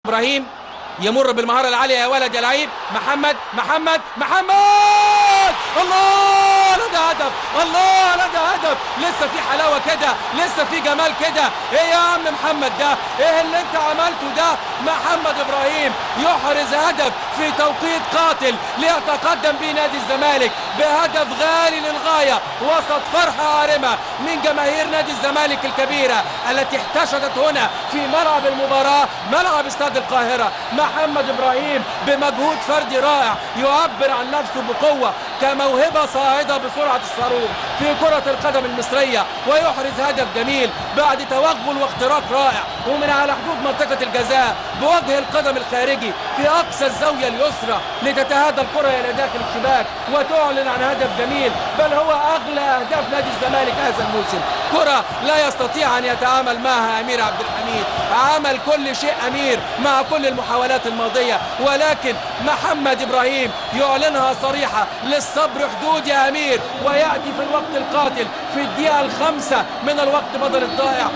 ابراهيم يمر بالمهاره العاليه يا ولد يا لعيب. محمد الله لا ده هدف، الله لا ده هدف. لسه في حلاوه كده، لسه في جمال كده. ايه يا عم محمد ده؟ ايه اللي انت عملته ده؟ محمد ابراهيم يحرز هدف في توقيت قاتل ليتقدم به نادي الزمالك بهدف غالي للغايه وسط فرحه عارمه من جماهير نادي الزمالك الكبيره التي احتشدت هنا في ملعب المباراه، ملعب استاد القاهره. محمد ابراهيم بمجهود فردي رائع يعبر عن نفسه بقوه كموهبه صاعده بسرعه الصاروخ في كره القدم المصريه، ويحرز هدف جميل بعد توغل واختراق رائع ومن على حدود منطقه الجزاء بوجه القدم الخارجي في اقصى الزاويه اليسرى لتتهادى الكره الى داخل الشباك وتعلن عن هدف جميل، بل هو اغلى اهداف نادي الزمالك هذا الموسم. كره لا يستطيع ان يتعامل معها امير عبد الحميد، عمل كل شيء امير مع كل المحاولات الماضيه، ولكن محمد ابراهيم يعلنها صريحه للصبر حدود يا امير، وياتي في الوقت القاتل في الدقيقه الخامسه من الوقت بدل الضائع